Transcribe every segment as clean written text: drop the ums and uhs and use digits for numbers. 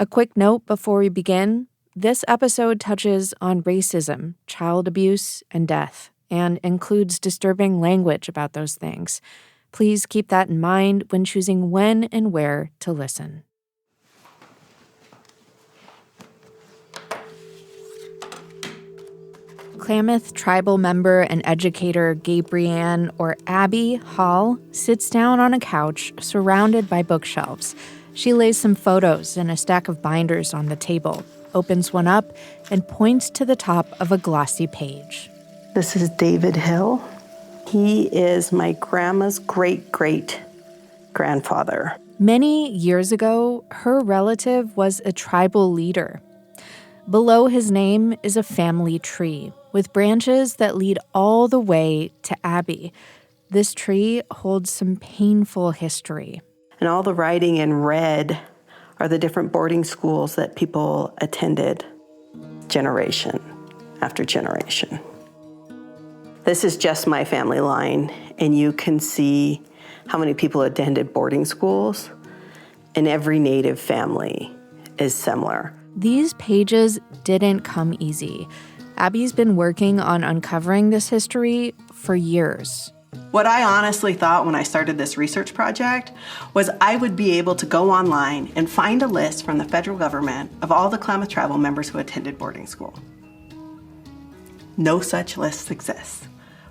A quick note before we begin. This episode touches on racism, child abuse, and death, and includes disturbing language about those things. Please keep that in mind when choosing when and where to listen. Klamath tribal member and educator Gabrianne, or Abby, Hall sits down on a couch surrounded by bookshelves. She lays some photos and a stack of binders on the table, opens one up, and points to the top of a glossy page. This is David Hill. He is my grandma's great-great-grandfather. Many years ago, her relative was a tribal leader. Below his name is a family tree with branches that lead all the way to Abby. This tree holds some painful history. And all the writing in red are the different boarding schools that people attended generation after generation. This is just my family line, and you can see how many people attended boarding schools, and every Native family is similar. These pages didn't come easy. Abby's been working on uncovering this history for years. What I honestly thought when I started this research project was I would be able to go online and find a list from the federal government of all the Klamath tribal members who attended boarding school. No such list exists.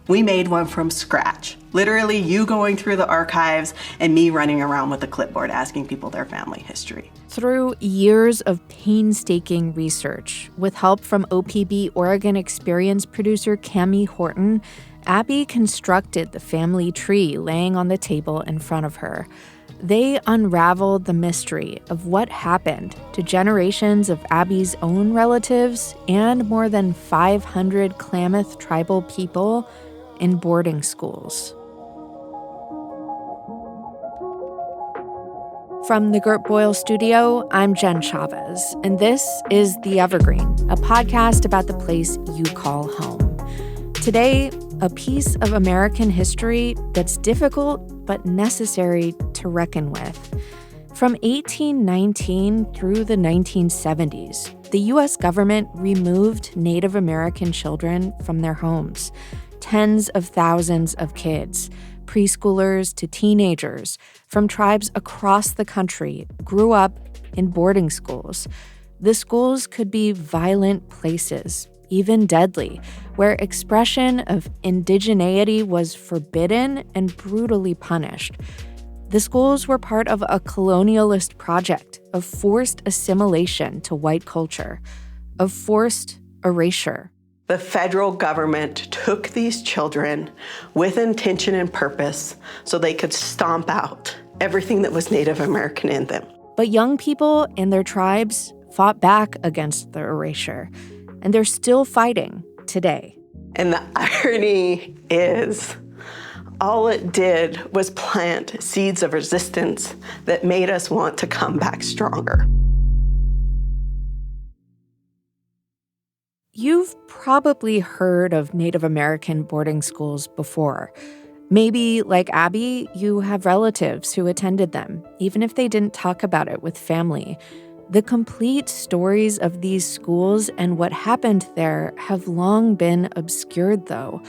We made one from scratch. Literally, you going through the archives and me running around with a clipboard asking people their family history. Through years of painstaking research, with help from OPB Oregon Experience producer Cami Horton, Abby constructed the family tree laying on the table in front of her. They unraveled the mystery of what happened to generations of Abby's own relatives and more than 500 Klamath tribal people in boarding schools. From the Gert Boyle Studio, I'm Jen Chavez, and this is The Evergreen, a podcast about the place you call home. Today, a piece of American history that's difficult but necessary to reckon with. From 1819 through the 1970s, the U.S. government removed Native American children from their homes. Tens of thousands of kids, preschoolers to teenagers, from tribes across the country grew up in boarding schools. The schools could be violent places, even deadly, where expression of indigeneity was forbidden and brutally punished. The schools were part of a colonialist project of forced assimilation to white culture, of forced erasure. The federal government took these children with intention and purpose so they could stomp out everything that was Native American in them. But young people and their tribes fought back against the erasure, and they're still fighting today. And the irony is, all it did was plant seeds of resistance that made us want to come back stronger. You've probably heard of Native American boarding schools before. Maybe, like Abby, you have relatives who attended them, even if they didn't talk about it with family. The complete stories of these schools and what happened there have long been obscured, though.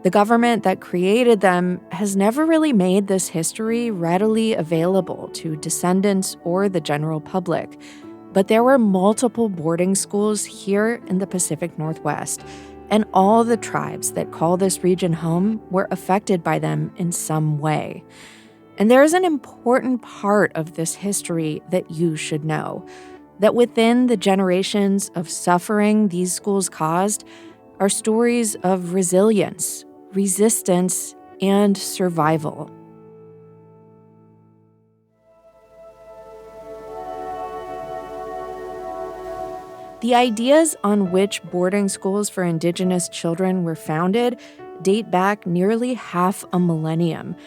The government that created them has never really made this history readily available to descendants or the general public. But there were multiple boarding schools here in the Pacific Northwest, and all the tribes that call this region home were affected by them in some way. And there is an important part of this history that you should know, that within the generations of suffering these schools caused are stories of resilience, resistance, and survival. The ideas on which boarding schools for Indigenous children were founded date back nearly half a millennium.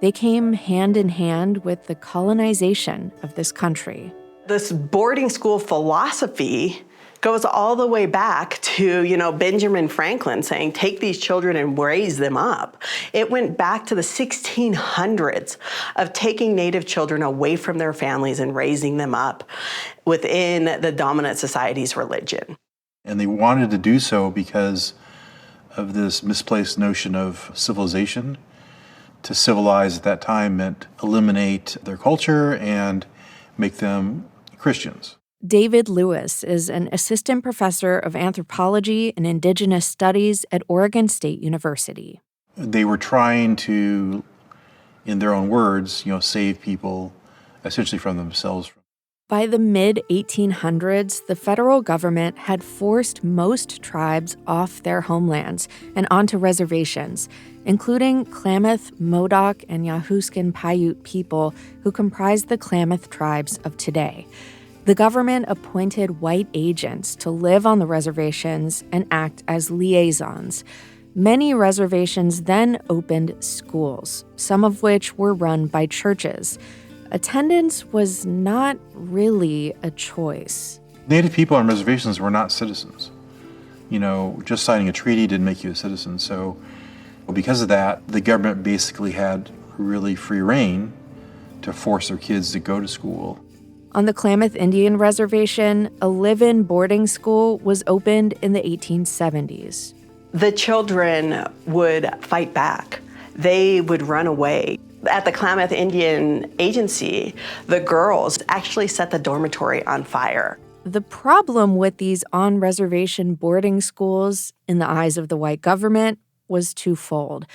They came hand in hand with the colonization of this country. This boarding school philosophy goes all the way back to, Benjamin Franklin saying, take these children and raise them up. It went back to the 1600s of taking Native children away from their families and raising them up within the dominant society's religion. And they wanted to do so because of this misplaced notion of civilization. To civilize at that time meant eliminate their culture and make them Christians. David Lewis is an assistant professor of anthropology and indigenous studies at Oregon State University. They were trying to, in their own words, save people essentially from themselves. By the mid-1800s, the federal government had forced most tribes off their homelands and onto reservations, including Klamath, Modoc, and Yahuskin Paiute people who comprise the Klamath tribes of today. The government appointed white agents to live on the reservations and act as liaisons. Many reservations then opened schools, some of which were run by churches. Attendance was not really a choice. Native people on reservations were not citizens. Just signing a treaty didn't make you a citizen. So because of that, the government basically had really free rein to force their kids to go to school. On the Klamath Indian Reservation, a live-in boarding school was opened in the 1870s. The children would fight back. They would run away. At the Klamath Indian Agency, the girls actually set the dormitory on fire. The problem with these on-reservation boarding schools, in the eyes of the white government, was twofold.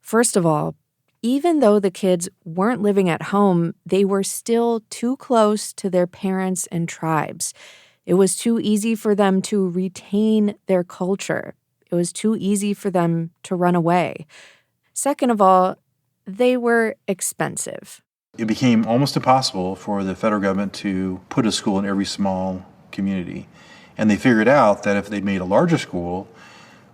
First of all, even though the kids weren't living at home, they were still too close to their parents and tribes. It was too easy for them to retain their culture. It was too easy for them to run away. Second of all, they were expensive. It became almost impossible for the federal government to put a school in every small community. And they figured out that if they made a larger school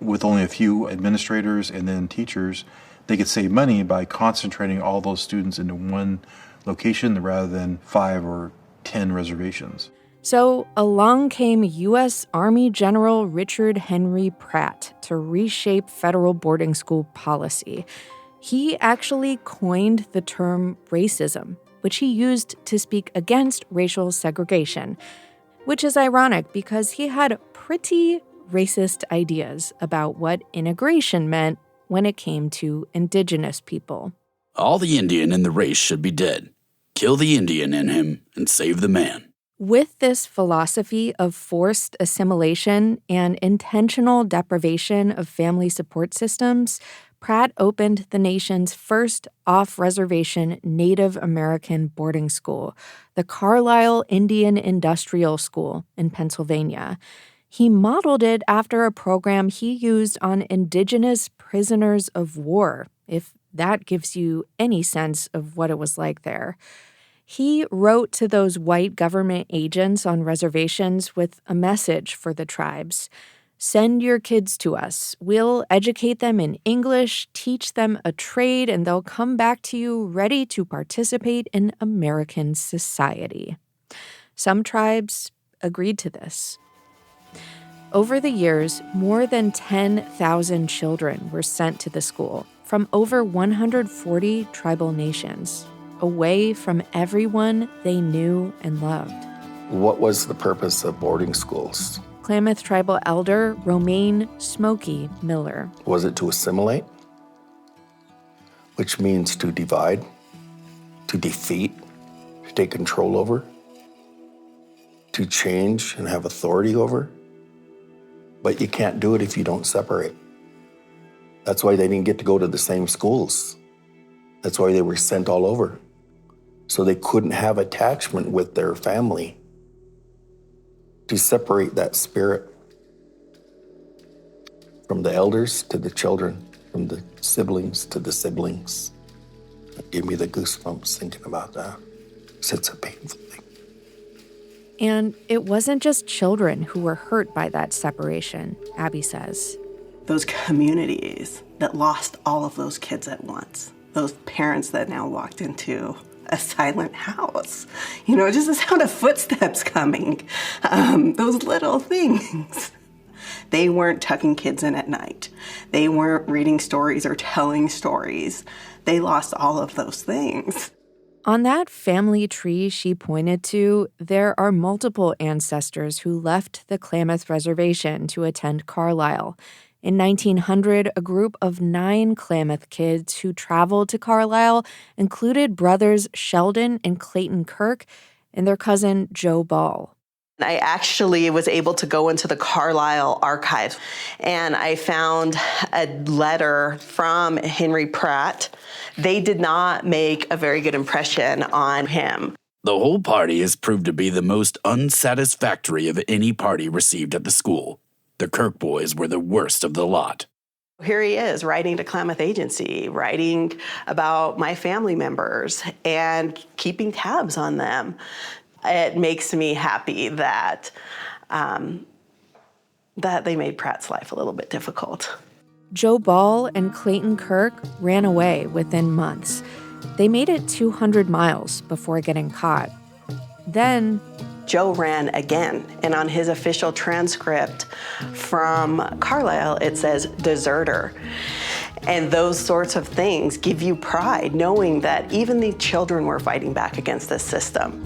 with only a few administrators and then teachers, they could save money by concentrating all those students into one location rather than 5 or 10 reservations. So along came U.S. Army General Richard Henry Pratt to reshape federal boarding school policy. He actually coined the term racism, which he used to speak against racial segregation, which is ironic because he had pretty racist ideas about what integration meant when it came to indigenous people. All the Indian in the race should be dead. Kill the Indian in him and save the man. With this philosophy of forced assimilation and intentional deprivation of family support systems, Pratt opened the nation's first off-reservation Native American boarding school, the Carlisle Indian Industrial School in Pennsylvania. He modeled it after a program he used on indigenous prisoners of war, if that gives you any sense of what it was like there. He wrote to those white government agents on reservations with a message for the tribes. Send your kids to us. We'll educate them in English, teach them a trade, and they'll come back to you ready to participate in American society. Some tribes agreed to this. Over the years, more than 10,000 children were sent to the school from over 140 tribal nations, away from everyone they knew and loved. What was the purpose of boarding schools? Klamath tribal elder Romaine Smokey Miller. Was it to assimilate? Which means to divide, to defeat, to take control over, to change and have authority over. But you can't do it if you don't separate. That's why they didn't get to go to the same schools. That's why they were sent all over. So they couldn't have attachment with their family to separate that spirit from the elders to the children, from the siblings to the siblings. It gave me the goosebumps thinking about that. It's a painful thing. And it wasn't just children who were hurt by that separation, Abby says. Those communities that lost all of those kids at once, those parents that now walked into a silent house. Just the sound of footsteps coming. Those little things. They weren't tucking kids in at night. They weren't reading stories or telling stories. They lost all of those things. On that family tree she pointed to, there are multiple ancestors who left the Klamath Reservation to attend Carlisle. In 1900, a group of 9 Klamath kids who traveled to Carlisle included brothers Sheldon and Clayton Kirk and their cousin Joe Ball. I actually was able to go into the Carlisle archives, and I found a letter from Henry Pratt. They did not make a very good impression on him. The whole party has proved to be the most unsatisfactory of any party received at the school. The Kirk boys were the worst of the lot. Here he is writing to Klamath Agency, writing about my family members and keeping tabs on them. It makes me happy that they made Pratt's life a little bit difficult. Joe Ball and Clayton Kirk ran away within months. They made it 200 miles before getting caught. Then Joe ran again, and on his official transcript from Carlisle, it says deserter. And those sorts of things give you pride, knowing that even the children were fighting back against this system.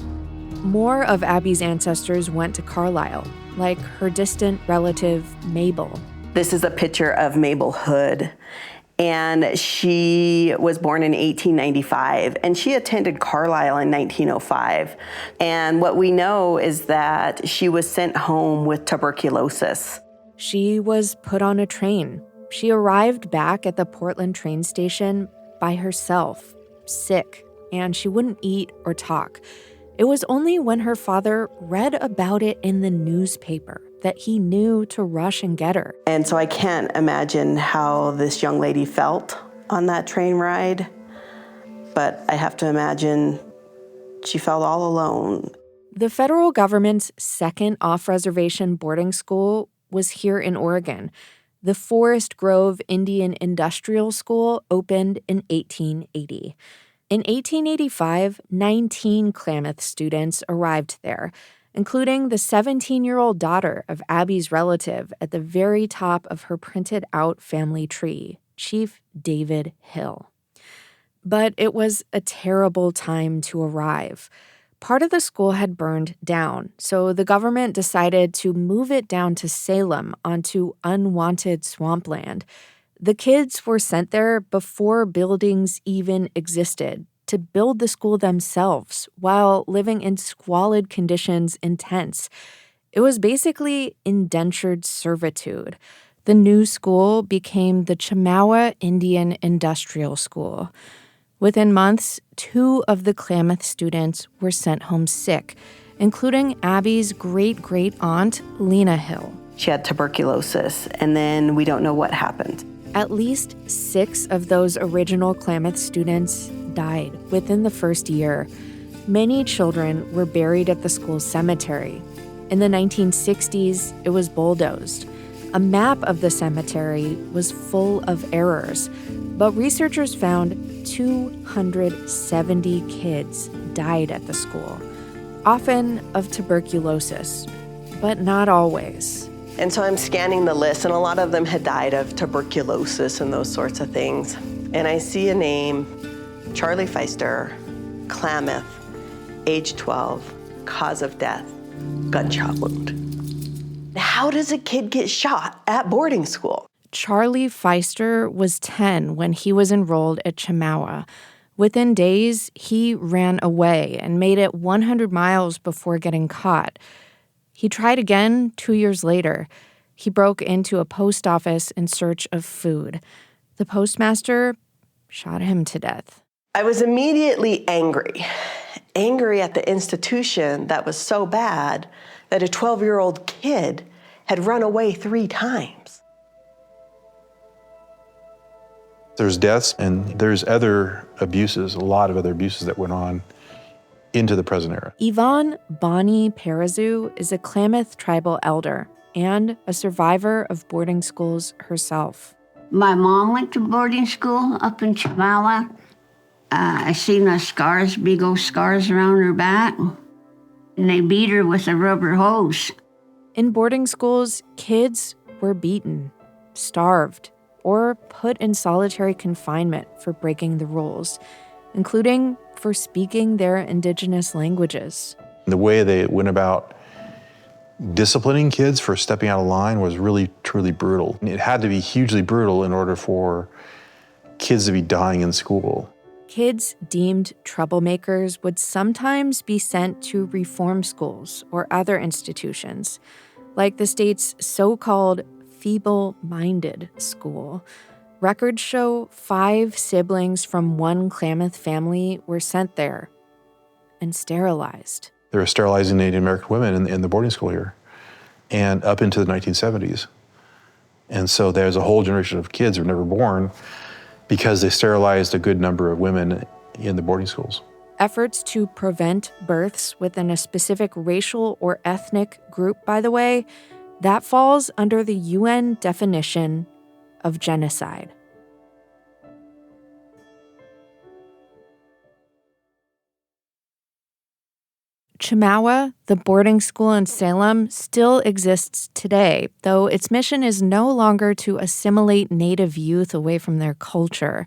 More of Abby's ancestors went to Carlisle, like her distant relative Mabel. This is a picture of Mabel Hood, and she was born in 1895, and she attended Carlisle in 1905. And what we know is that she was sent home with tuberculosis. She was put on a train. She arrived back at the Portland train station by herself, sick, and she wouldn't eat or talk. It was only when her father read about it in the newspaper that he knew to rush and get her. And so I can't imagine how this young lady felt on that train ride, but I have to imagine she felt all alone. The federal government's second off-reservation boarding school was here in Oregon. The Forest Grove Indian Industrial School opened in 1880. In 1885, 19 Klamath students arrived there, including the 17-year-old daughter of Abby's relative at the very top of her printed-out family tree, Chief David Hill. But it was a terrible time to arrive. Part of the school had burned down, so the government decided to move it down to Salem onto unwanted swampland. The kids were sent there before buildings even existed to build the school themselves while living in squalid conditions in tents. It was basically indentured servitude. The new school became the Chemawa Indian Industrial School. Within months, 2 of the Klamath students were sent home sick, including Abby's great-great-aunt, Lena Hill. She had tuberculosis, and then we don't know what happened. At least 6 of those original Klamath students died within the first year. Many children were buried at the school's cemetery. In the 1960s, it was bulldozed. A map of the cemetery was full of errors, but researchers found 270 kids died at the school, often of tuberculosis, but not always. And so I'm scanning the list, and a lot of them had died of tuberculosis and those sorts of things. And I see a name, Charlie Feister, Klamath, age 12, cause of death, gunshot wound. How does a kid get shot at boarding school? Charlie Feister was 10 when he was enrolled at Chemawa. Within days, he ran away and made it 100 miles before getting caught. He tried again 2 years later. He broke into a post office in search of food. The postmaster shot him to death. I was immediately angry at the institution that was so bad that a 12-year-old kid had run away 3 times. There's deaths and there's other abuses, a lot of other abuses that went on into the present era. Yvonne Bonnie Parazu is a Klamath tribal elder and a survivor of boarding schools herself. My mom went to boarding school up in Chemawa, I seen the scars, big old scars around her back, and they beat her with a rubber hose. In boarding schools, kids were beaten, starved, or put in solitary confinement for breaking the rules, including for speaking their indigenous languages. The way they went about disciplining kids for stepping out of line was really, truly brutal. It had to be hugely brutal in order for kids to be dying in school. Kids deemed troublemakers would sometimes be sent to reform schools or other institutions, like the state's so-called feeble-minded school. Records show 5 siblings from one Klamath family were sent there and sterilized. They were sterilizing Native American women in the boarding school here, and up into the 1970s. And so there's a whole generation of kids who were never born because they sterilized a good number of women in the boarding schools. Efforts to prevent births within a specific racial or ethnic group, by the way, that falls under the UN definition of genocide. Chemawa, the boarding school in Salem, still exists today, though its mission is no longer to assimilate Native youth away from their culture.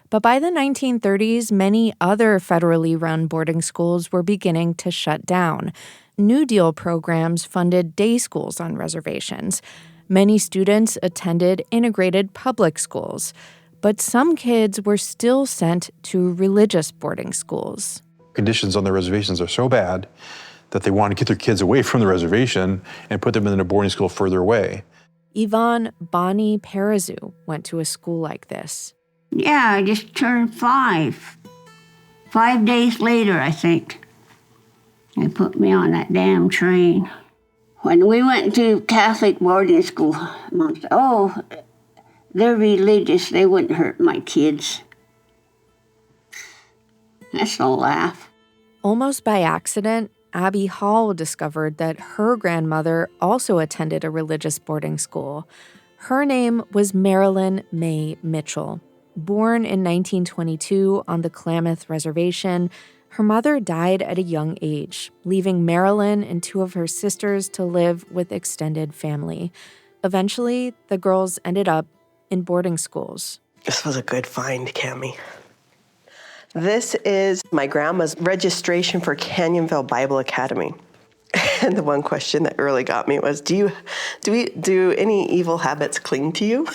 But by the 1930s, many other federally run boarding schools were beginning to shut down. New Deal programs funded day schools on reservations. Many students attended integrated public schools, but some kids were still sent to religious boarding schools. Conditions on the reservations are so bad that they want to get their kids away from the reservation and put them in a boarding school further away. Yvonne Bonnie Parazu went to a school like this. Yeah, I just turned 5. 5 days later, I think. They put me on that damn train. When we went to Catholic boarding school, Mom said, oh, they're religious. They wouldn't hurt my kids. That's no laugh. Almost by accident, Abby Hall discovered that her grandmother also attended a religious boarding school. Her name was Marilyn May Mitchell. Born in 1922 on the Klamath Reservation, her mother died at a young age, leaving Marilyn and 2 of her sisters to live with extended family. Eventually, the girls ended up in boarding schools. This was a good find, Cammie. This is my grandma's registration for Canyonville Bible Academy. And the one question that really got me was, do any evil habits cling to you?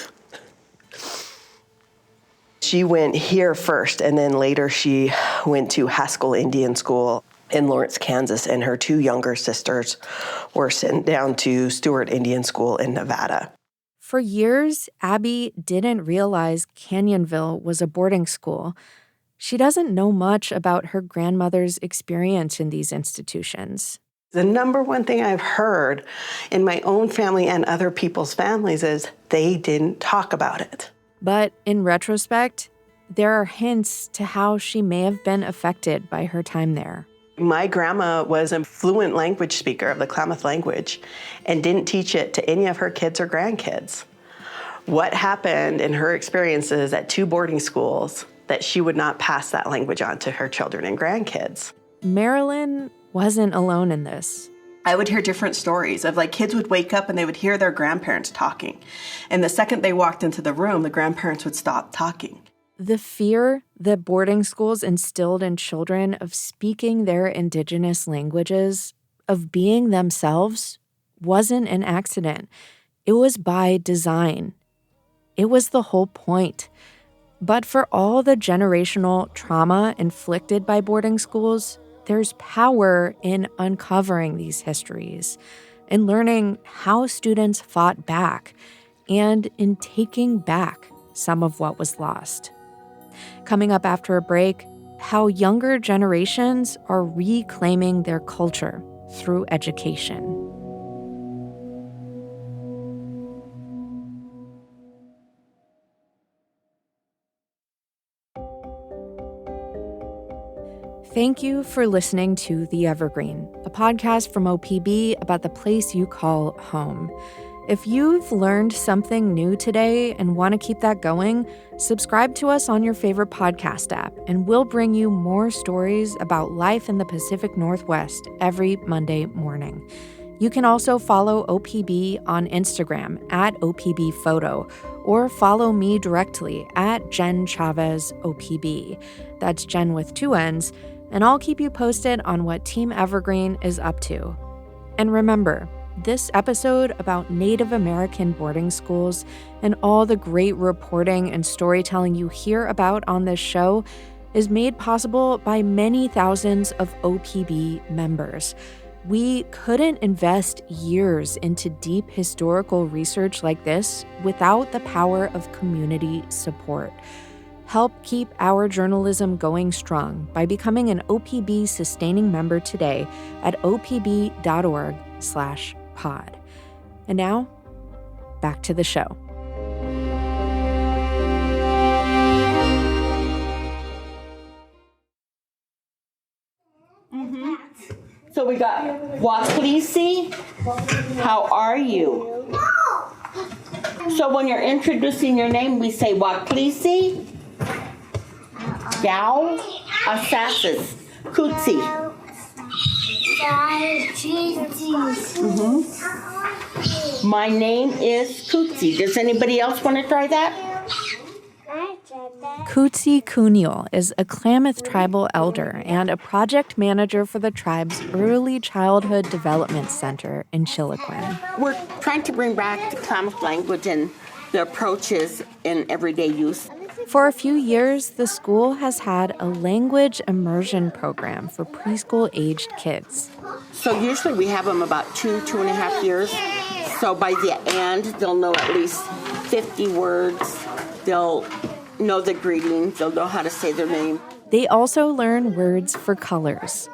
She went here first, and then later she went to Haskell Indian School in Lawrence, Kansas, and her 2 younger sisters were sent down to Stewart Indian School in Nevada. For years, Abby didn't realize Canyonville was a boarding school. She doesn't know much about her grandmother's experience in these institutions. The number one thing I've heard in my own family and other people's families is they didn't talk about it. But in retrospect, there are hints to how she may have been affected by her time there. My grandma was a fluent language speaker of the Klamath language and didn't teach it to any of her kids or grandkids. What happened in her experiences at 2 boarding schools that she would not pass that language on to her children and grandkids? Marilyn wasn't alone in this. I would hear different stories of kids would wake up and they would hear their grandparents talking. And the second they walked into the room, the grandparents would stop talking. The fear that boarding schools instilled in children of speaking their indigenous languages, of being themselves, wasn't an accident. It was by design. It was the whole point. But for all the generational trauma inflicted by boarding schools, there's power in uncovering these histories, in learning how students fought back, and in taking back some of what was lost. Coming up after a break, how younger generations are reclaiming their culture through education. Thank you for listening to The Evergreen, a podcast from OPB about the place you call home. If you've learned something new today and want to keep that going, subscribe to us on your favorite podcast app, and we'll bring you more stories about life in the Pacific Northwest every Monday morning. You can also follow OPB on Instagram at OPBphoto, or follow me directly at Jen Chavez OPB. That's Jen with 2 N's, and I'll keep you posted on what Team Evergreen is up to. And remember, this episode about Native American boarding schools and all the great reporting and storytelling you hear about on this show is made possible by many thousands of OPB members. We couldn't invest years into deep historical research like this without the power of community support. Help keep our journalism going strong by becoming an OPB sustaining member today at opb.org/pod. And now, back to the show. So we got Waklisi. How are you? So when you're introducing your name, we say Waklisi, Gal, Assassis, Kutsi. My name is Kutsi. Does anybody else want to try that? Kutsi Kuniel is a Klamath tribal elder and a project manager for the tribe's Early Childhood Development Center in Chiloquin. We're trying to bring back the Klamath language and the approaches in everyday use. For a few years, the school has had a language immersion program for preschool-aged kids. So usually we have them about 2.5 years. So by the end, they'll know at least 50 words. They'll know the greetings. They'll know how to say their name. They also learn words for colors.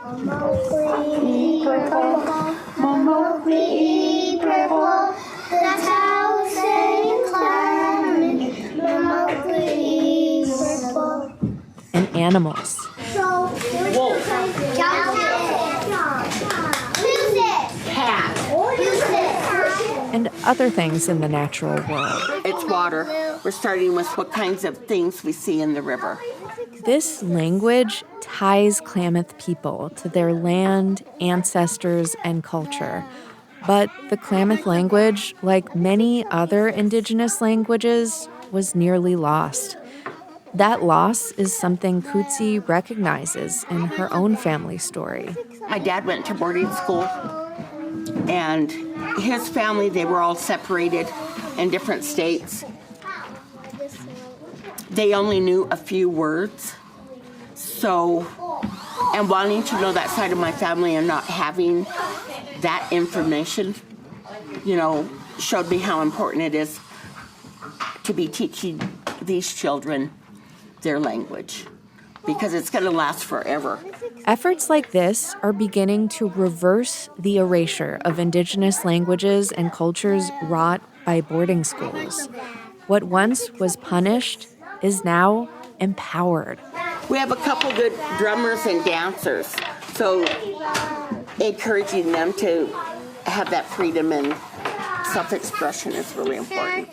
And animals. Wolf. Cat. And other things in the natural world. It's water. We're starting with what kinds of things we see in the river. This language ties Klamath people to their land, ancestors, and culture. But the Klamath language, like many other indigenous languages, was nearly lost. That loss is something Kutsi recognizes in her own family story. My dad went to boarding school, and his family, they were all separated in different states. They only knew a few words. So, and wanting to know that side of my family and not having that information, showed me how important it is to be teaching these children their language, because it's going to last forever. Efforts like this are beginning to reverse the erasure of indigenous languages and cultures wrought by boarding schools. What once was punished is now empowered. We have a couple good drummers and dancers, so encouraging them to have that freedom and self-expression is really important.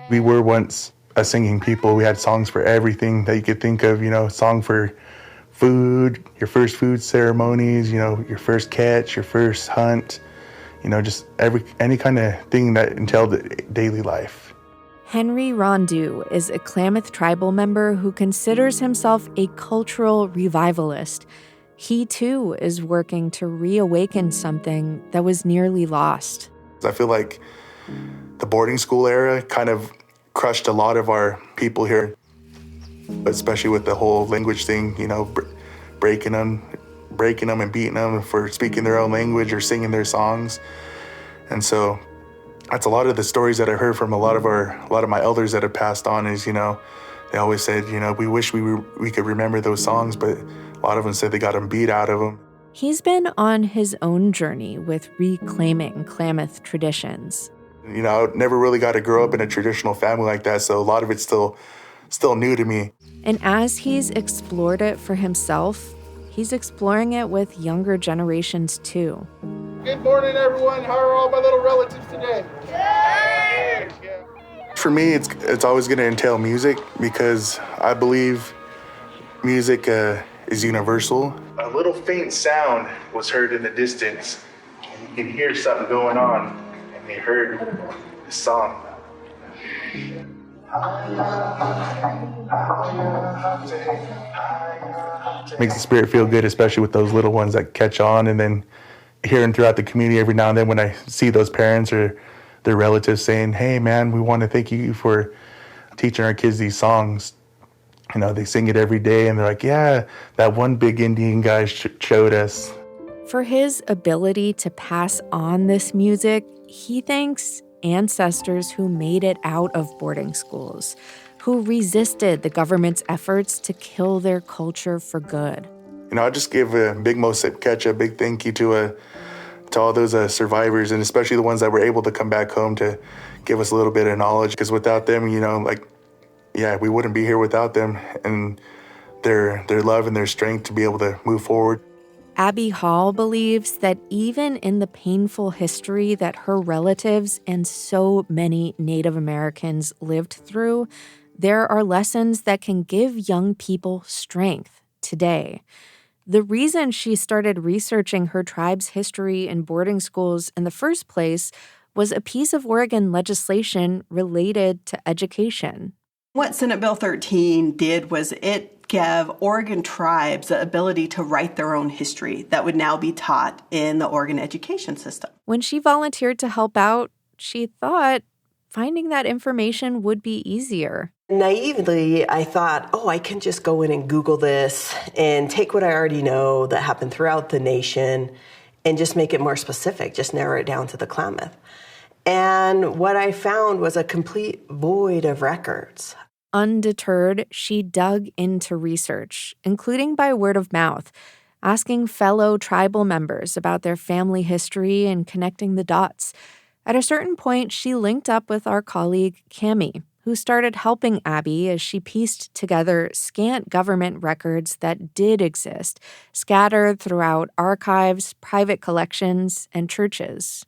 We were once a singing people. We had songs for everything that you could think of, song for food, your first food ceremonies, your first catch, your first hunt, just any kind of thing that entailed daily life. Henry Rondeau is a Klamath tribal member who considers himself a cultural revivalist. He, too, is working to reawaken something that was nearly lost. I feel like the boarding school era kind of crushed a lot of our people here, especially with the whole language thing, breaking them and beating them for speaking their own language or singing their songs. And so that's a lot of the stories that I heard from a lot of my elders that have passed on is, they always said, we wish we could remember those songs, but a lot of them said they got them beat out of them. He's been on his own journey with reclaiming Klamath traditions. You know, I never really got to grow up in a traditional family like that, so a lot of it's still new to me. And as he's explored it for himself, he's exploring it with younger generations too. Good morning, everyone. How are all my little relatives today? Yay! For me, it's always going to entail music because I believe music is universal. A little faint sound was heard in the distance. You can hear something going on, and they heard the song. Makes the spirit feel good, especially with those little ones that catch on, and then hearing throughout the community every now and then when I see those parents or their relatives saying, "Hey man, we want to thank you for teaching our kids these songs." You know, they sing it every day and they're like, "Yeah, that one big Indian guy showed us." For his ability to pass on this music, he thanks ancestors who made it out of boarding schools, who resisted the government's efforts to kill their culture for good. You know, I just give Big Mo Sipketch a big thank you to all those survivors, and especially the ones that were able to come back home to give us a little bit of knowledge. Because without them, you know, we wouldn't be here without them and their love and their strength to be able to move forward. Abby Hall believes that even in the painful history that her relatives and so many Native Americans lived through, there are lessons that can give young people strength today. The reason she started researching her tribe's history in boarding schools in the first place was a piece of Oregon legislation related to education. What Senate Bill 13 did was it gave Oregon tribes the ability to write their own history that would now be taught in the Oregon education system. When she volunteered to help out, she thought finding that information would be easier. Naively, I thought, I can just go in and Google this and take what I already know that happened throughout the nation and just make it more specific, just narrow it down to the Klamath. And what I found was a complete void of records. Undeterred, she dug into research, including by word of mouth, asking fellow tribal members about their family history and connecting the dots. At a certain point, she linked up with our colleague, Cammie, who started helping Abby as she pieced together scant government records that did exist, scattered throughout archives, private collections, and churches.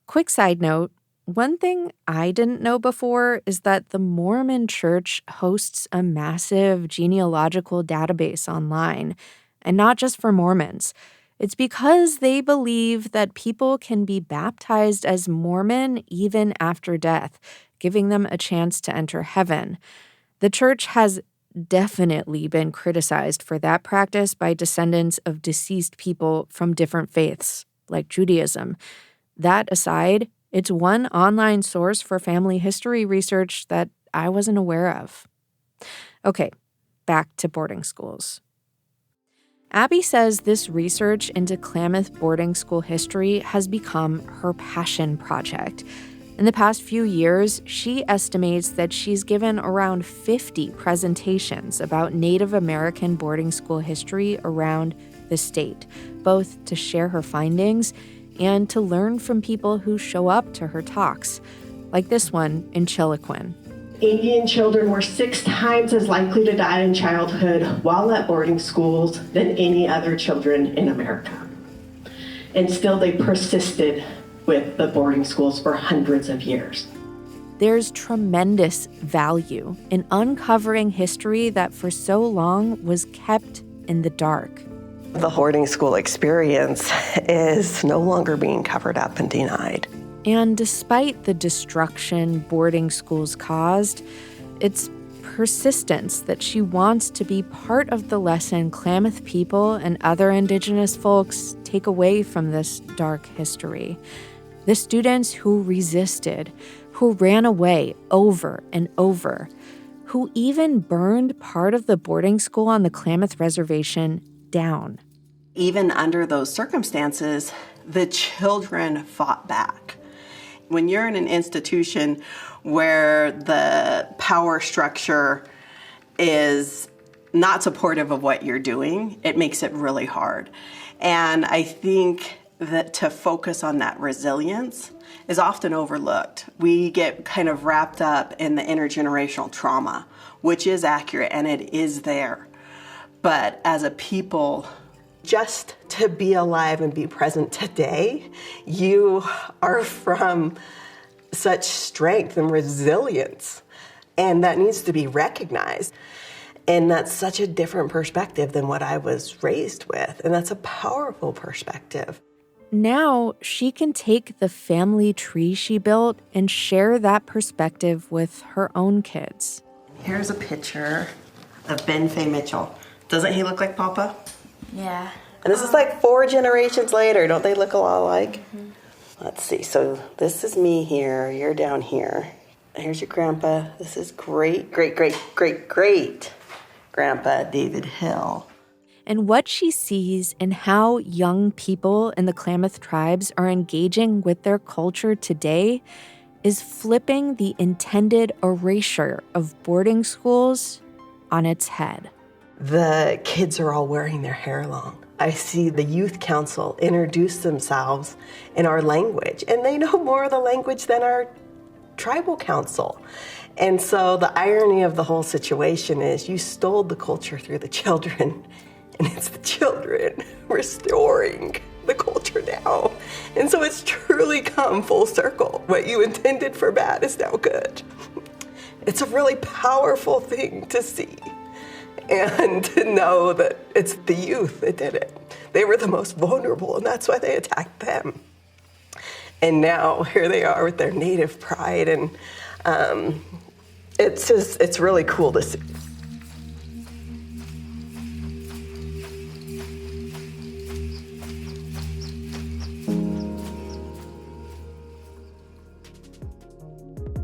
Quick side note, one thing I didn't know before is that the Mormon Church hosts a massive genealogical database online, and not just for Mormons. It's because they believe that people can be baptized as Mormon even after death, giving them a chance to enter heaven. The church has definitely been criticized for that practice by descendants of deceased people from different faiths, like Judaism. That aside, it's one online source for family history research that I wasn't aware of. Okay, back to boarding schools. Abby says this research into Klamath boarding school history has become her passion project. In the past few years, she estimates that she's given around 50 presentations about Native American boarding school history around the state, both to share her findings and to learn from people who show up to her talks, like this one in Chiloquin. Indian children were 6 times as likely to die in childhood while at boarding schools than any other children in America. And still they persisted with the boarding schools for hundreds of years. There's tremendous value in uncovering history that for so long was kept in the dark. The boarding school experience is no longer being covered up and denied. And despite the destruction boarding schools caused, it's persistence that she wants to be part of the lesson Klamath people and other Indigenous folks take away from this dark history. The students who resisted, who ran away over and over, who even burned part of the boarding school on the Klamath Reservation down. Even under those circumstances, the children fought back. When you're in an institution where the power structure is not supportive of what you're doing, it makes it really hard. And I think that to focus on that resilience is often overlooked. We get kind of wrapped up in the intergenerational trauma, which is accurate and it is there. But as a people, just to be alive and be present today, you are from such strength and resilience, and that needs to be recognized. And that's such a different perspective than what I was raised with, and that's a powerful perspective. Now she can take the family tree she built and share that perspective with her own kids. Here's a picture of Ben Fay Mitchell. Doesn't he look like Papa? Yeah. And this is like 4 generations later. Don't they look a lot alike? Mm-hmm. Let's see. So this is me here. You're down here. Here's your grandpa. This is great grandpa David Hill. And what she sees and how young people in the Klamath tribes are engaging with their culture today is flipping the intended erasure of boarding schools on its head. The kids are all wearing their hair long. I see the youth council introduce themselves in our language, and they know more of the language than our tribal council. And so the irony of the whole situation is you stole the culture through the children, and it's the children restoring the culture now. And so it's truly come full circle. What you intended for bad is now good. It's a really powerful thing to see. And to know that it's the youth that did it. They were the most vulnerable, and that's why they attacked them. And now here they are with their native pride, and it's really cool to see.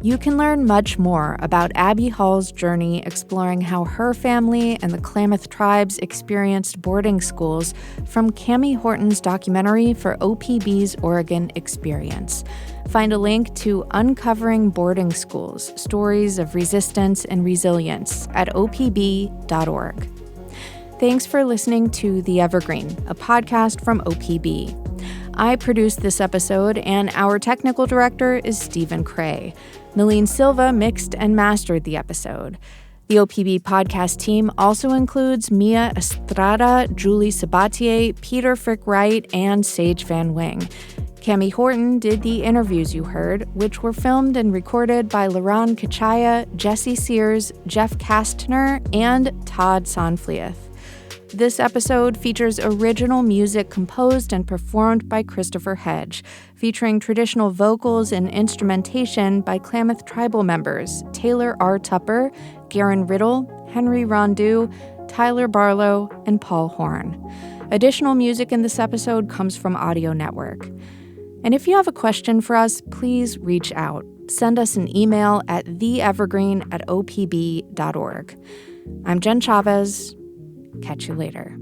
You can learn much more about Abby Hall's journey exploring how her family and the Klamath tribes experienced boarding schools from Cammie Horton's documentary for OPB's Oregon Experience. Find a link to Uncovering Boarding Schools, Stories of Resistance and Resilience at opb.org. Thanks for listening to The Evergreen, a podcast from OPB. I produced this episode, and our technical director is Stephen Cray. Nalene Silva mixed and mastered the episode. The OPB podcast team also includes Mia Estrada, Julie Sabatier, Peter Frick-Wright, and Sage Van Wing. Cammie Horton did the interviews you heard, which were filmed and recorded by Laron Kachaya, Jesse Sears, Jeff Kastner, and Todd Sonflieth. This episode features original music composed and performed by Christopher Hedge, featuring traditional vocals and instrumentation by Klamath tribal members Taylor R. Tupper, Garen Riddle, Henry Rondeau, Tyler Barlow, and Paul Horn. Additional music in this episode comes from Audio Network. And if you have a question for us, please reach out. Send us an email at theevergreen@opb.org. I'm Jen Chavez. Catch you later.